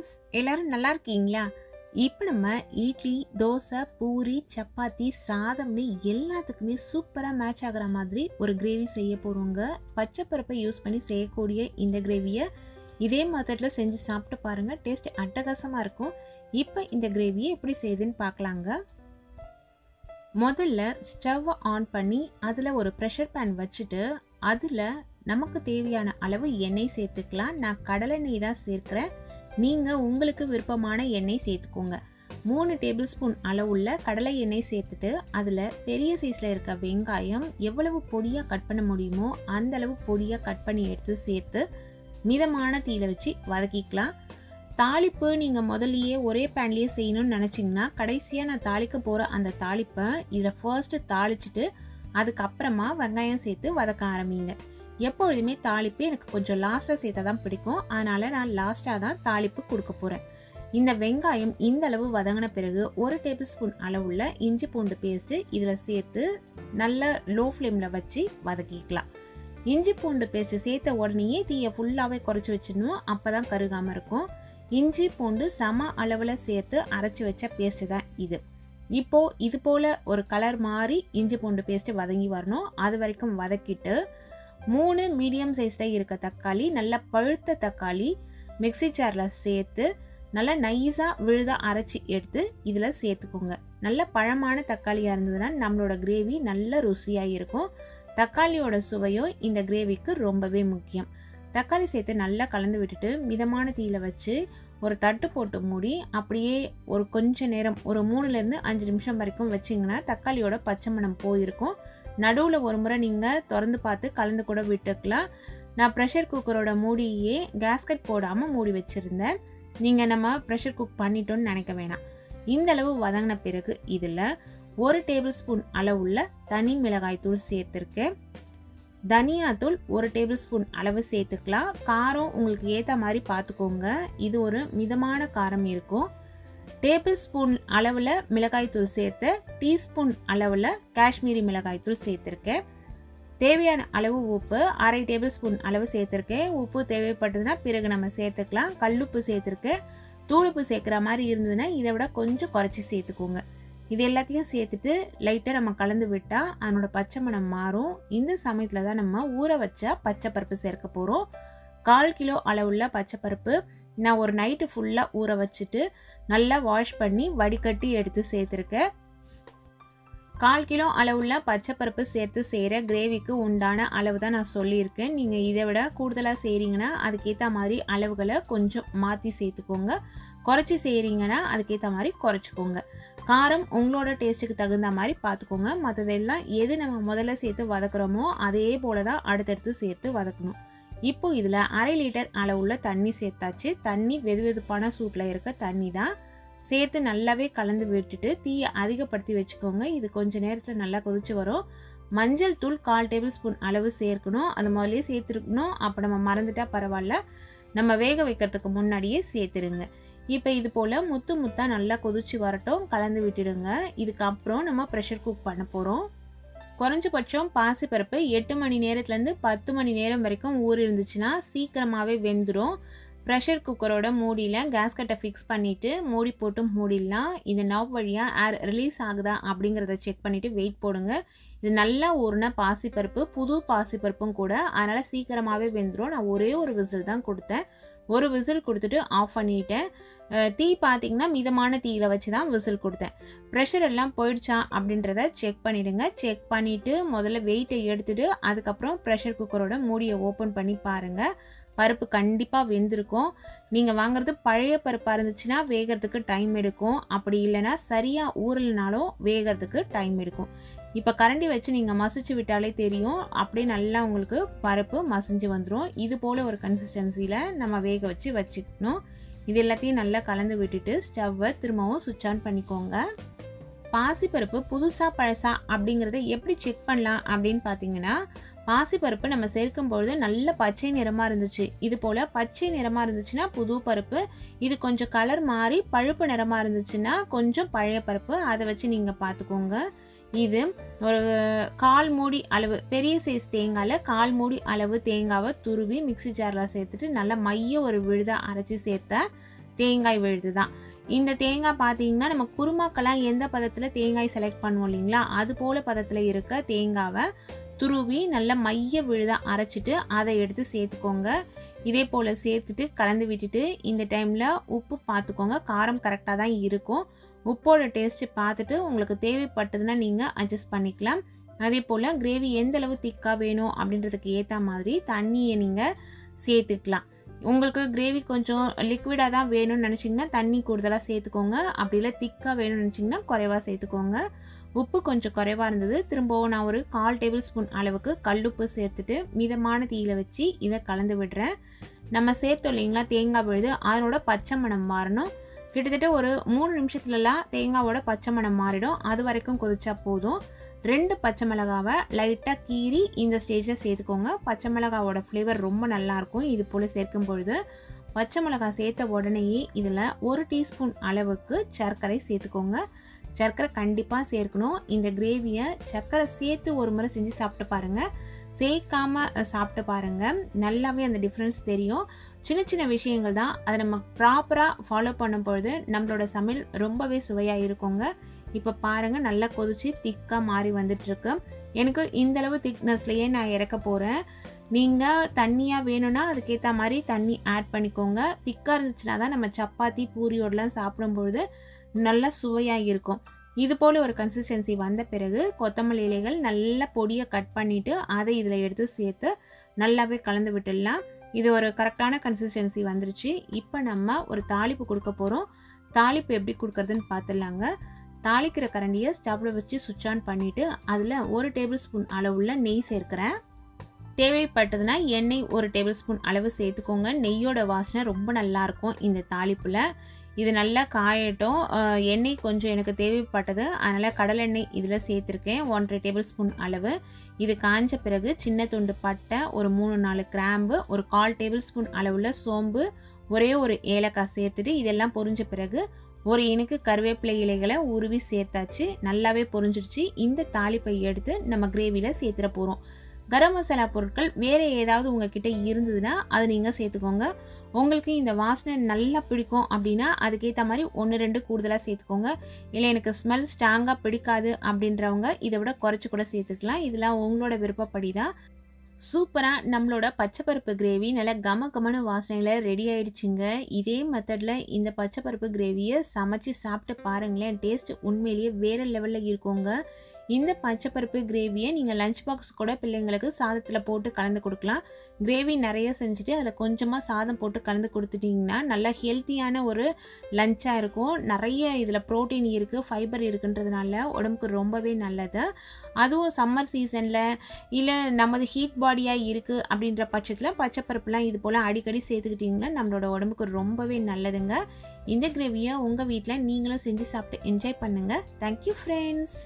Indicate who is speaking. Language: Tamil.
Speaker 1: ஃப்ரெண்ட்ஸ், எல்லாரும் நல்லா இருக்கீங்களா? இப்போ நம்ம இட்லி, தோசை, பூரி, சப்பாத்தி, சாதம்னு எல்லாத்துக்குமே சூப்பராக மேட்ச் ஆகிற மாதிரி ஒரு கிரேவி செய்ய போகிறோங்க. பச்சை பருப்பை யூஸ் பண்ணி செய்யக்கூடிய இந்த கிரேவியை இதே மெத்தடில் செஞ்சு சாப்பிட்டு பாருங்கள். டேஸ்ட் அட்டகாசமாக இருக்கும். இப்போ இந்த கிரேவியை எப்படி செய்யுதுன்னு பார்க்கலாங்க. முதல்ல ஸ்டவ்வை ஆன் பண்ணி அதில் ஒரு ப்ரெஷர் பேன் வச்சுட்டு அதில் நமக்கு தேவையான அளவு எண்ணெய் சேர்த்துக்கலாம். நான் கடலெண்ணெய் தான் சேர்க்குறேன். நீங்கள் உங்களுக்கு விருப்பமான எண்ணெய் சேர்த்துக்கோங்க. 3 டேபிள் ஸ்பூன் அளவுள்ள கடலை எண்ணெய் சேர்த்துட்டு அதில் பெரிய சைஸில் இருக்க வெங்காயம் எவ்வளவு பொடியாக கட் பண்ண முடியுமோ அந்த அளவு பொடியாக கட் பண்ணி எடுத்து சேர்த்து மிதமான தீயில வச்சு வதக்கிக்கலாம். தாளிப்பு நீங்கள் முதல்லையே ஒரே பேன்லேயே செய்யணும்னு நினச்சிங்கன்னா கடைசியாக நான் தாளிக்க போகிற அந்த தாளிப்பை இதில் ஃபர்ஸ்ட்டு தாளிச்சிட்டு அதுக்கப்புறமா வெங்காயம் சேர்த்து வதக்க ஆரம்பிங்க. எப்பொழுதுமே தாளிப்பு எனக்கு கொஞ்சம் லாஸ்ட்டாக சேர்த்தா தான் பிடிக்கும். அதனால் நான் லாஸ்ட்டாக தான் தாளிப்பு கொடுக்க போகிறேன். இந்த வெங்காயம் இந்த அளவு வதங்கின பிறகு 1 டேபிள் ஸ்பூன் அளவுள்ள இஞ்சி பூண்டு பேஸ்ட்டு இதில் சேர்த்து நல்ல லோ ஃப்ளேமில் வச்சு வதக்கிக்கலாம். இஞ்சி பூண்டு பேஸ்ட்டு சேர்த்த உடனேயே தீயை ஃபுல்லாகவே குறைச்சி வச்சிடணும். அப்போ தான் கருகாமல் இருக்கும். இஞ்சி பூண்டு சம அளவில் சேர்த்து அரைச்சி வச்ச பேஸ்ட்டு தான் இது. இப்போது இது போல் ஒரு கலர் மாதிரி இஞ்சி பூண்டு பேஸ்ட்டு வதங்கி வரணும். அது வரைக்கும் வதக்கிட்டு 3 மீடியம் சைஸில் இருக்க தக்காளி, நல்ல பழுத்த தக்காளி மிக்சி ஜாரில் சேர்த்து நல்லா நைஸாக விழுதாக அரைச்சி எடுத்து இதில் சேர்த்துக்கோங்க. நல்ல பழமான தக்காளியாக இருந்ததுன்னா நம்மளோட கிரேவி நல்ல ருசியாக இருக்கும். தக்காளியோட சுவையும் இந்த கிரேவிக்கு ரொம்பவே முக்கியம். தக்காளி சேர்த்து நல்லா கலந்து விட்டுட்டு மிதமான தீயில வச்சு ஒரு தட்டு போட்டு மூடி அப்படியே ஒரு கொஞ்ச நேரம் ஒரு 3லேருந்து 5 நிமிஷம் வரைக்கும் வச்சிங்கன்னா தக்காளியோட பச்சை மணம் போயிருக்கும். நடுவில் ஒரு முறை நீங்கள் திறந்து பார்த்து கலந்து கூட விட்டுக்கலாம். நான் ப்ரெஷர் குக்கரோட மூடியே கேஸ்கட் போடாமல் மூடி வச்சுருந்தேன். நீங்கள் நம்ம ப்ரெஷர் குக் பண்ணிட்டோன்னு நினைக்க வேணாம். இந்தளவு வதங்கின பிறகு இதில் 1 டேபிள் ஸ்பூன் அளவுள்ள தனி மிளகாய் தூள் சேர்த்துருக்கேன். தனியாத்தூள் 1 டேபிள் ஸ்பூன் அளவு சேர்த்துக்கலாம். காரம் உங்களுக்கு ஏற்ற மாதிரி பார்த்துக்கோங்க. இது ஒரு மிதமான காரம் இருக்கும். டேபிள் ஸ்பூன் அளவில் மிளகாய்த்தூள் சேர்த்து டீஸ்பூன் அளவில் காஷ்மீரி மிளகாய்த்தூள் சேர்த்துருக்கேன். தேவையான அளவு உப்பு 1/2 டேபிள் ஸ்பூன் அளவு சேர்த்துருக்கேன். உப்பு தேவைப்பட்டதுன்னா பிறகு நம்ம சேர்த்துக்கலாம். கல்லுப்பு சேர்த்துருக்கேன். தூளுப்பு சேர்க்குற மாதிரி இருந்ததுன்னா இதை விட கொஞ்சம் குறைச்சி சேர்த்துக்கோங்க. இது எல்லாத்தையும் சேர்த்துட்டு லைட்டாக நம்ம கலந்து விட்டால் அதனோட பச்சை மணம் மாறும். இந்த சமயத்தில் தான் நம்ம ஊற வச்ச பச்சை பருப்பு சேர்க்க போகிறோம். 1/4 கிலோ அளவுள்ள பச்சை பருப்பு நான் ஒரு நைட்டு ஃபுல்லாக ஊற வச்சுட்டு நல்லா வாஷ் பண்ணி வடிகட்டி எடுத்து சேர்த்துருக்கேன். 1/4 கிலோ அளவுள்ள பச்சை பருப்பு சேர்த்து செய்கிற கிரேவிக்கு உண்டான அளவு தான் நான் சொல்லியிருக்கேன். நீங்கள் இதை விட கூடுதலாக செய்கிறீங்கன்னா அதுக்கேற்ற மாதிரி அளவுகளை கொஞ்சம் மாற்றி சேர்த்துக்கோங்க. குறைச்சி செய்கிறீங்கன்னா அதுக்கேற்ற மாதிரி குறைச்சிக்கோங்க. காரம் உங்களோட டேஸ்ட்டுக்கு தகுந்த மாதிரி பார்த்துக்கோங்க. மற்றதெல்லாம் எது நம்ம முதல்ல சேர்த்து வதக்குறோமோ அதே போல தான் அடுத்தடுத்து சேர்த்து வதக்கணும். இப்போ இதில் 1/2 லிட்டர் அளவுள்ள தண்ணி சேர்த்தாச்சு. தண்ணி வெதுவெதுப்பான சூட்டில் இருக்க தண்ணி தான் சேர்த்து நல்லாவே கலந்து விட்டுட்டு தீயை அதிகப்படுத்தி வச்சுக்கோங்க. இது கொஞ்சம் நேரத்தில் நல்லா கொதிச்சு வரும். மஞ்சள் தூள் 1/4 டேபிள் ஸ்பூன் அளவு சேர்க்கணும். அது முதலே சேர்த்துருக்கணும். அப்போ நம்ம மறந்துட்டா பரவாயில்ல, நம்ம வேக வைக்கிறதுக்கு முன்னாடியே சேர்த்துருங்க. இப்போ இது போல் முத்து முத்தாக நல்லா கொதிச்சு வரட்டும். கலந்து விட்டுடுங்க. இதுக்கப்புறம் நம்ம ப்ரெஷர் குக் பண்ண போகிறோம். குறைஞ்சபட்சம் பாசிப்பருப்பு 8 மணி நேரத்துலேருந்து 10 மணி நேரம் வரைக்கும் ஊறி இருந்துச்சுன்னா சீக்கிரமாகவே வெந்துடும். ப்ரெஷர் குக்கரோட மூடியில் கேஸ்கட்டை ஃபிக்ஸ் பண்ணிவிட்டு மூடி போட்டு மூடிடலாம். இந்த நாப் வழியாக ஏர் ரிலீஸ் ஆகுதா அப்படிங்கிறத செக் பண்ணிவிட்டு வெயிட் போடுங்க. இது நல்லா ஊறின பாசிப்பருப்பு, புது பாசிப்பருப்பும் கூட, அதனால் சீக்கிரமாகவே வெந்துடும். நான் ஒரே ஒரு விசில் தான் கொடுத்தேன். ஒரு விசில் கொடுத்துட்டு ஆஃப் பண்ணிட்டேன். தீ பார்த்திங்கன்னா மிதமான தீயில வச்சு தான் விசில் கொடுத்தேன். ப்ரெஷர் எல்லாம் போயிடுச்சா அப்படின்றத செக் பண்ணிவிடுங்க. செக் பண்ணிவிட்டு முதல்ல வெயிட்டை எடுத்துகிட்டு அதுக்கப்புறம் ப்ரெஷர் குக்கரோட மூடியை ஓப்பன் பண்ணி பாருங்கள். பருப்பு கண்டிப்பாக வெந்திருக்கும். நீங்கள் வாங்குறது பழைய பருப்பாக இருந்துச்சுன்னா வேகிறதுக்கு டைம் எடுக்கும். அப்படி இல்லைன்னா சரியாக ஊறலைனாலும் வேகிறதுக்கு டைம் எடுக்கும். இப்போ கரண்டி வச்சு நீங்கள் மசிச்சு விட்டாலே தெரியும். அப்படியே நல்லா உங்களுக்கு பருப்பு மசிஞ்சு வந்துடும். இது போல் ஒரு கன்சிஸ்டன்சியில் நம்ம வேக வச்சு வச்சுக்கணும். இது எல்லாத்தையும் நல்லா கலந்து விட்டுட்டு ஸ்டவ்வை திரும்பவும் சுவிட்ச் ஆன் பண்ணிக்கோங்க. பாசிப்பருப்பு புதுசாக பழசா அப்படிங்கிறத எப்படி செக் பண்ணலாம் அப்படின்னு பார்த்தீங்கன்னா, பாசிப்பருப்பு நம்ம சேர்க்கும் பொழுது நல்ல பச்சை நிறமாக இருந்துச்சு. இது போல் பச்சை நிறமாக இருந்துச்சுன்னா புது பருப்பு. இது கொஞ்சம் கலர் மாறி பழுப்பு நிறமாக இருந்துச்சுன்னா கொஞ்சம் பழைய பருப்பு. அதை வச்சு நீங்கள் பார்த்துக்கோங்க. இது ஒரு 1/4 மூடி அளவு பெரிய சைஸ் தேங்காயில் 1/4 மூடி அளவு தேங்காவை துருவி மிக்ஸி ஜாரில் சேர்த்துட்டு நல்லா மைய ஒரு விழுதாக அரைச்சி சேர்த்தேன். தேங்காய் விழுது தான். இந்த தேங்காய் பார்த்தீங்கன்னா நம்ம குருமாக்கெல்லாம் எந்த பதத்தில் தேங்காய் செலக்ட் பண்ணுவோம் இல்லைங்களா, அது போல் பதத்தில் இருக்க தேங்காவை துருவி நல்லா மைய விழுதாக அரைச்சிட்டு அதை எடுத்து சேர்த்துக்கோங்க. இதே போல் சேர்த்துட்டு கலந்து விட்டுட்டு இந்த டைமில் உப்பு பார்த்துக்கோங்க, காரம் கரெக்டாக தான் இருக்கும். உப்போட டேஸ்ட்டு பார்த்துட்டு உங்களுக்கு தேவைப்பட்டதுன்னா நீங்கள் அட்ஜஸ்ட் பண்ணிக்கலாம். அதே போல் கிரேவி எந்த அளவு திக்காக வேணும் அப்படின்றதுக்கு ஏற்ற மாதிரி தண்ணியை நீங்கள் சேர்த்துக்கலாம். உங்களுக்கு கிரேவி கொஞ்சம் லிக்விடாக தான் வேணும்னு நினச்சிங்கன்னா தண்ணி கூடுதலாக சேர்த்துக்கோங்க. அப்படி இல்லை திக்காக வேணும்னு நினச்சிங்கன்னா குறைவாக சேர்த்துக்கோங்க. உப்பு கொஞ்சம் குறைவாக இருந்தது. திரும்பவும் நான் ஒரு 1/4 டேபிள் ஸ்பூன் அளவுக்கு கல்லுப்பு சேர்த்துட்டு மிதமான தீயில வச்சு இதை கலந்து விடுறேன். நம்ம சேர்த்தோம் இல்லைங்களா தேங்காய் விழுது, அதனோட பச்சை மணம் மாறணும். கிட்டத்தட்ட ஒரு 3 நிமிஷத்துலலாம் தேங்காவோட பச்சை மணம் மாறிடும். அது வரைக்கும் கொதிச்சா போதும். 2 பச்சை மிளகாவை லைட்டாக கீறி இந்த ஸ்டேஜில் சேர்த்துக்கோங்க. பச்சை மிளகாவோட ஃப்ளேவர் ரொம்ப நல்லாயிருக்கும் இது போல் சேர்க்கும் பொழுது. பச்சை மிளகாய் சேர்த்த உடனேயே இதில் 1 டீஸ்பூன் அளவுக்கு சர்க்கரை சேர்த்துக்கோங்க. சர்க்கரை கண்டிப்பாக சேர்க்கணும். இந்த கிரேவியை சர்க்கரை சேர்த்து ஒரு முறை செஞ்சு சாப்பிட்டு பாருங்கள், சேர்க்காமல் சாப்பிட்டு பாருங்கள், நல்லாவே அந்த டிஃப்ரென்ஸ் தெரியும். சின்ன சின்ன விஷயங்கள் தான், அதை நம்ம ப்ராப்பராக ஃபாலோ பண்ணும் பொழுது நம்மளோட சமையல் ரொம்பவே சுவையாக இருக்குங்க. இப்போ பாருங்கள் நல்லா கொதிச்சு திக்காக மாறி வந்துட்டுருக்கு. எனக்கு இந்தளவு திக்னஸ்லையே நான் இறக்க போகிறேன். நீங்கள் தண்ணியாக வேணும்னா அதுக்கேற்ற மாதிரி தண்ணி ஆட் பண்ணிக்கோங்க. திக்காக இருந்துச்சுன்னா தான் நம்ம சப்பாத்தி பூரியோடலாம் சாப்பிடும்பொழுது நல்லா சுவையாக இருக்கும். இது போல் ஒரு கன்சிஸ்டன்சி வந்த பிறகு கொத்தமல்லி இலைகள் நல்லா பொடியை கட் பண்ணிவிட்டு அதை இதில் எடுத்து சேர்த்து நல்லாவே கலந்து விட்டுடலாம். இது ஒரு கரெக்டான கன்சிஸ்டன்சி வந்துருச்சு. இப்போ நம்ம ஒரு தாளிப்பு கொடுக்க போகிறோம். தாளிப்பு எப்படி கொடுக்குறதுன்னு பார்த்துடலாங்க. தாளிக்கிற கரண்டியை ஸ்டவ்வில் வச்சு சுவிட்ச் ஆன் பண்ணிவிட்டு அதில் 1 டேபிள் ஸ்பூன் அளவுள்ள நெய் சேர்க்குறேன். தேவைப்பட்டதுன்னா எண்ணெய் 1 டேபிள் ஸ்பூன் அளவு சேர்த்துக்கோங்க. நெய்யோட வாசனை ரொம்ப நல்லாயிருக்கும் இந்த தாளிப்பில். இது நல்லா காயட்டும். எண்ணெய் கொஞ்சம் எனக்கு தேவைப்பட்டது, அதனால் கடலெண்ணெய் இதில் சேர்த்துருக்கேன் 1/2 டேபிள் ஸ்பூன் அளவு. இது காஞ்ச பிறகு சின்ன துண்டு பட்டை, ஒரு 3-4 கிராம்பு, ஒரு 1/4 டேபிள் ஸ்பூன் அளவுள்ள சோம்பு, ஒரே ஒரு ஏலக்காய் சேர்த்துட்டு இதெல்லாம் பொரிஞ்ச பிறகு ஒரு இனுக்கு கருவேப்பிலை இலைகளை உருவி சேர்த்தாச்சு. நல்லாவே பொரிஞ்சிடுச்சு. இந்த தாளிப்பை எடுத்து நம்ம கிரேவியில் சேர்த்துட போகிறோம். கரம் மசாலா பொருட்கள் வேறு ஏதாவது உங்ககிட்ட இருந்ததுன்னா அதை நீங்கள் சேர்த்துக்கோங்க. உங்களுக்கு இந்த வாசனை நல்லா பிடிக்கும் அப்படின்னா அதுக்கேற்ற மாதிரி 1-2 கூடுதலாக சேர்த்துக்கோங்க. இல்லை எனக்கு ஸ்மெல் ஸ்ட்ராங்காக பிடிக்காது அப்படின்றவங்க இதை விட குறைச்சி கூட சேர்த்துக்கலாம். இதெல்லாம் உங்களோட விருப்பப்படி தான். சூப்பராக நம்மளோட பச்சைப்பருப்பு கிரேவி நல்லா கமகமான வாசனையில் ரெடி ஆகிடுச்சிங்க. இதே மெத்தடில் இந்த பச்சைப்பருப்பு கிரேவியை சமைச்சு சாப்பிட்டு பாருங்களேன், டேஸ்ட் உண்மையிலேயே வேறு லெவலில் இருக்குங்க. இந்த பச்சைப்பருப்பு கிரேவியை நீங்கள் லஞ்ச் பாக்ஸ் கூட பிள்ளைங்களுக்கு சாதத்தில் போட்டு கலந்து கொடுக்கலாம். கிரேவி நிறைய செஞ்சுட்டு அதில் கொஞ்சமாக சாதம் போட்டு கலந்து கொடுத்துட்டிங்கன்னா நல்லா ஹெல்த்தியான ஒரு லஞ்சாக இருக்கும். நிறைய இதில் ப்ரோட்டீன் இருக்குது, ஃபைபர் இருக்குன்றதுனால உடம்புக்கு ரொம்பவே நல்லது. அதுவும் சம்மர் சீசனில் இல்லை நமது ஹீட் பாடியாக இருக்குது அப்படின்ற பட்சத்தில் பச்சைப்பருப்புலாம் இது போல் அடிக்கடி சேர்த்துக்கிட்டிங்கன்னா நம்மளோட உடம்புக்கு ரொம்பவே நல்லதுங்க. இந்த கிரேவியை உங்கள் வீட்டில் நீங்களும் செஞ்சு சாப்பிட்டு என்ஜாய் பண்ணுங்கள். Thank you friends.